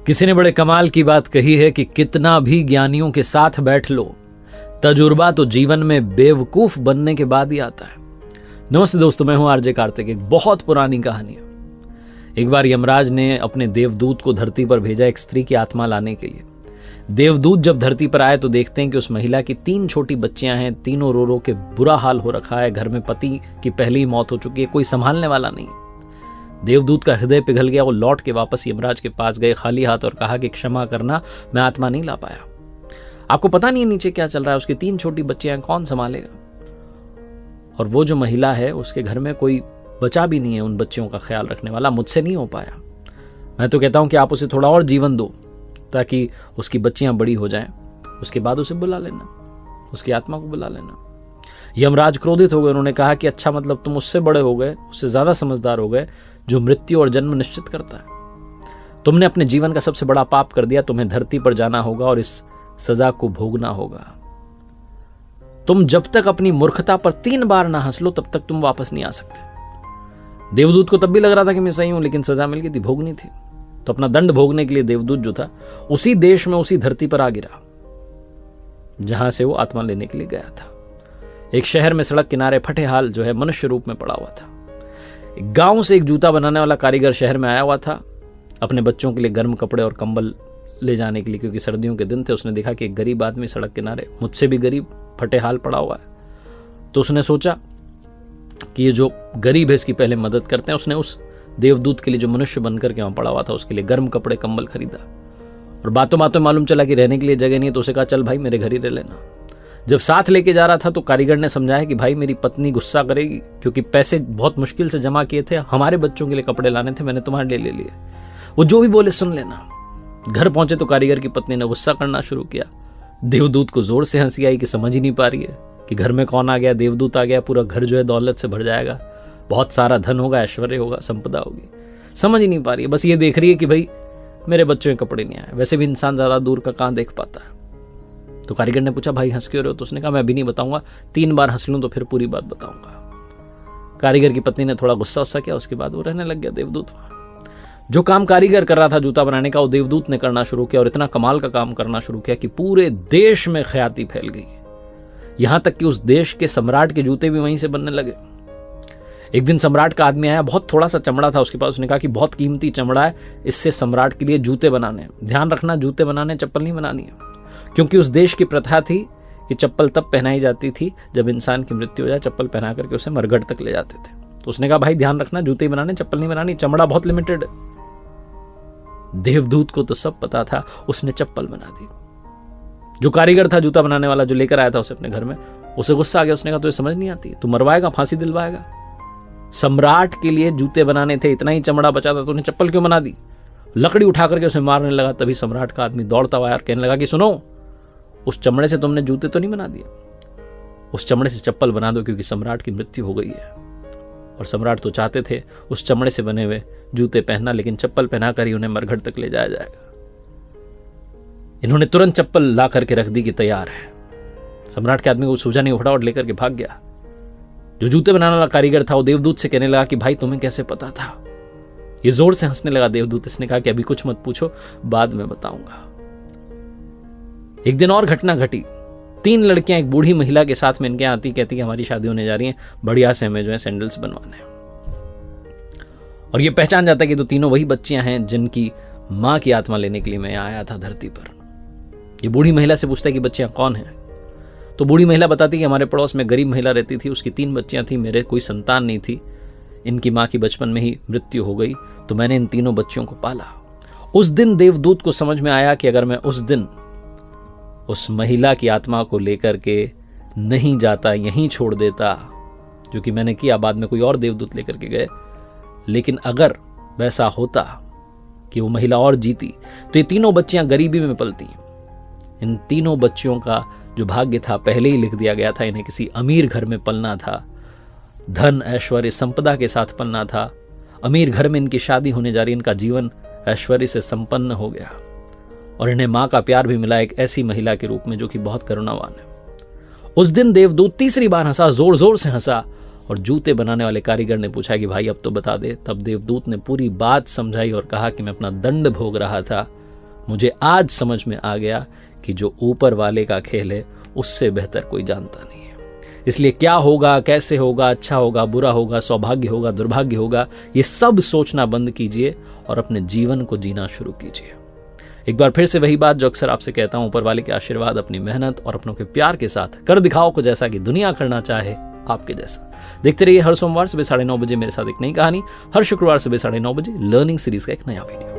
किसी ने बड़े कमाल की बात कही है कि कितना भी ज्ञानियों के साथ बैठ लो, तजुर्बा तो जीवन में बेवकूफ बनने के बाद ही आता है। नमस्ते दोस्तों, मैं हूं आरजे कार्तिक। एक बहुत पुरानी कहानी है। एक बार यमराज ने अपने देवदूत को धरती पर भेजा एक स्त्री की आत्मा लाने के लिए। देवदूत जब धरती पर आए तो देखते हैं कि उस महिला की 3 छोटी बच्चियां हैं, तीनों रो रो के बुरा हाल हो रखा है। घर में पति की पहली मौत हो चुकी है, कोई संभालने वाला नहीं। देवदूत का हृदय पिघल गया। वो लौट के वापस यमराज के पास गए खाली हाथ और कहा कि क्षमा करना, मैं आत्मा नहीं ला पाया। आपको पता नहीं है नीचे क्या चल रहा है, उसकी 3 छोटी बच्चियां कौन संभालेगा। और वो जो महिला है उसके घर में कोई बचा भी नहीं है उन बच्चियों का ख्याल रखने वाला। मुझसे नहीं हो पाया। मैं तो कहता हूं कि आप उसे थोड़ा और जीवन दो ताकि उसकी बच्चियां बड़ी हो जाएं। उसके बाद उसे बुला लेना, उसकी आत्मा को बुला लेना। यमराज क्रोधित हो गए। उन्होंने कहा कि अच्छा, मतलब तुम उससे बड़े हो गए, उससे ज्यादा समझदार हो गए जो मृत्यु और जन्म निश्चित करता है। तुमने अपने जीवन का सबसे बड़ा पाप कर दिया। तुम्हें धरती पर जाना होगा और इस सजा को भोगना होगा। तुम जब तक अपनी मूर्खता पर 3 बार ना हंस लो तब तक तुम वापस नहीं आ सकते। देवदूत को तब भी लग रहा था कि मैं सही हूं, लेकिन सजा मिल गई थी, भोगनी थी। तो अपना दंड भोगने के लिए देवदूत जो था उसी देश में, उसी धरती पर आ गिरा जहां से वो आत्मा लेने के लिए गया था। एक शहर में सड़क किनारे फटे हाल जो है मनुष्य रूप में पड़ा हुआ था। एक गांव से एक जूता बनाने वाला कारीगर शहर में आया हुआ था अपने बच्चों के लिए गर्म कपड़े और कंबल ले जाने के लिए, क्योंकि सर्दियों के दिन थे। उसने देखा कि एक गरीब आदमी सड़क किनारे, मुझसे भी गरीब, फटे हाल पड़ा हुआ है। तो उसने सोचा कि ये जो गरीब है इसकी पहले मदद करते हैं। उसने उस देवदूत के लिए जो मनुष्य बनकर के वहां पड़ा हुआ था उसके लिए गर्म कपड़े कंबल खरीदा। और बातों बातों मालूम चला कि रहने के लिए जगह नहीं है, तो उसे कहा चल भाई मेरे घर ही रह लेना। जब साथ लेके जा रहा था तो कारीगर ने समझाया कि भाई मेरी पत्नी गुस्सा करेगी, क्योंकि पैसे बहुत मुश्किल से जमा किए थे, हमारे बच्चों के लिए कपड़े लाने थे, मैंने तुम्हारे लिए ले लिए। वो जो भी बोले सुन लेना। घर पहुंचे तो कारीगर की पत्नी ने गुस्सा करना शुरू किया। देवदूत को जोर से हंसी आई कि समझ ही नहीं पा रही है कि घर में कौन आ गया, देवदूत आ गया, पूरा घर जो है दौलत से भर जाएगा, बहुत सारा धन होगा, ऐश्वर्य होगा, संपदा होगी। समझ ही नहीं पा रही है, बस ये देख रही है कि भाई मेरे बच्चों के कपड़े नहीं आए। वैसे भी इंसान ज्यादा दूर का कहां देख पाता है। तो कारीगर ने पूछा भाई हंस क्यों रहे हो? तो उसने कहा मैं अभी नहीं बताऊंगा, 3 बार हंस लूं तो फिर पूरी बात बताऊंगा। कारीगर की पत्नी ने थोड़ा गुस्सा किया, उसके बाद वो रहने लग गया देवदूत। जो काम कारीगर कर रहा था जूता बनाने का, वो देवदूत ने करना शुरू किया और इतना कमाल का काम करना शुरू किया कि पूरे देश में ख्याति फैल गई। यहां तक कि उस देश के सम्राट के जूते भी वहीं से बनने लगे। एक दिन सम्राट का आदमी आया, बहुत थोड़ा सा चमड़ा था उसके पास। उसने कहा कि बहुत कीमती चमड़ा है, इससे सम्राट के लिए जूते बनाने। ध्यान रखना, जूते बनाने, चप्पल नहीं बनानी है, क्योंकि उस देश की प्रथा थी कि चप्पल तब पहनाई जाती थी जब इंसान की मृत्यु हो जाए। चप्पल पहना करके उसे मरघट तक ले जाते थे। तो उसने कहा भाई ध्यान रखना, जूते ही बनाने, चप्पल नहीं बनानी, चमड़ा बहुत लिमिटेड है। देवदूत को तो सब पता था, उसने चप्पल बना दी। जो कारीगर था जूता बनाने वाला, जो लेकर आया था उसे अपने घर में, उसे गुस्सा आ गया। उसने कहा तुझे समझ नहीं आती, तू मरवाएगा, फांसी दिलवाएगा। सम्राट के लिए जूते बनाने थे, इतना ही चमड़ा बचा था, तूने चप्पल क्यों बना दी? लकड़ी उठा करके उसे मारने लगा। तभी सम्राट का आदमी दौड़ता हुआ और कहने लगा कि सुनो, उस चमड़े से तुमने जूते तो नहीं बना दिए, उस चमड़े से चप्पल बना दो, क्योंकि सम्राट की मृत्यु हो गई है। और सम्राट तो चाहते थे उस चमड़े से बने हुए जूते पहनना, लेकिन चप्पल पहनाकर ही उन्हें मरघट तक ले जाया जाएगा। इन्होंने तुरंत चप्पल ला करके रख दी कि तैयार है। सम्राट के आदमी को सूझा नहीं, फटाफट लेकर के भाग गया। जो जूते बनाने वाला कारीगर था वो देवदूत से कहने लगा कि भाई तुम्हें कैसे पता था? ये जोर से हंसने लगा देवदूत। इसने कहा कि अभी कुछ मत पूछो, बाद में बताऊंगा। एक दिन और घटना घटी। 3 लड़कियां एक बूढ़ी महिला के साथ में इनके आती, कहती कि हमारी शादी होने जा रही है, बढ़िया से हमें जो है सैंडल्स बनवाने हैं। और ये पहचान जाता है कि तो तीनों वही बच्चियां हैं जिनकी मां की आत्मा लेने के लिए मैं आया था धरती पर। ये बूढ़ी महिला से पूछता है कि बच्चियां कौन हैं? तो बूढ़ी महिला बताती कि हमारे पड़ोस में गरीब महिला रहती थी, उसकी 3 बच्चियां थी, मेरे कोई संतान नहीं थी, इनकी मां की बचपन में ही मृत्यु हो गई, तो मैंने इन तीनों बच्चियों को पाला। उस दिन देवदूत को समझ में आया कि अगर मैं उस दिन उस महिला की आत्मा को लेकर के नहीं जाता, यहीं छोड़ देता, जो कि मैंने किया, बाद में कोई और देवदूत लेकर के गए, लेकिन अगर वैसा होता कि वो महिला और जीती तो ये तीनों बच्चियां गरीबी में पलती। इन तीनों बच्चियों का जो भाग्य था पहले ही लिख दिया गया था। इन्हें किसी अमीर घर में पलना था, धन ऐश्वर्य संपदा के साथ पलना था। अमीर घर में इनकी शादी होने जा रही, इनका जीवन ऐश्वर्य से संपन्न हो गया और इन्हें मां का प्यार भी मिला, एक ऐसी महिला के रूप में जो कि बहुत करुणावान है। उस दिन देवदूत 3री बार हंसा, जोर जोर से हंसा, और जूते बनाने वाले कारीगर ने पूछा कि भाई अब तो बता दे। तब देवदूत ने पूरी बात समझाई और कहा कि मैं अपना दंड भोग रहा था मुझे आज समझ में आ गया कि जो ऊपर वाले का खेल है उससे बेहतर कोई जानता नहीं है। इसलिए क्या होगा, कैसे होगा, अच्छा होगा, बुरा होगा, सौभाग्य होगा, दुर्भाग्य होगा, ये सब सोचना बंद कीजिए और अपने जीवन को जीना शुरू कीजिए। एक बार फिर से वही बात जो अक्सर आपसे कहता हूं, ऊपर वाले के आशीर्वाद, अपनी मेहनत और अपनों के प्यार के साथ कर दिखाओ को जैसा कि दुनिया करना चाहे आपके जैसा। देखते रहिए हर सोमवार सुबह 9:30 बजे मेरे साथ एक नई कहानी, हर शुक्रवार सुबह 9:30 बजे लर्निंग सीरीज का एक नया वीडियो।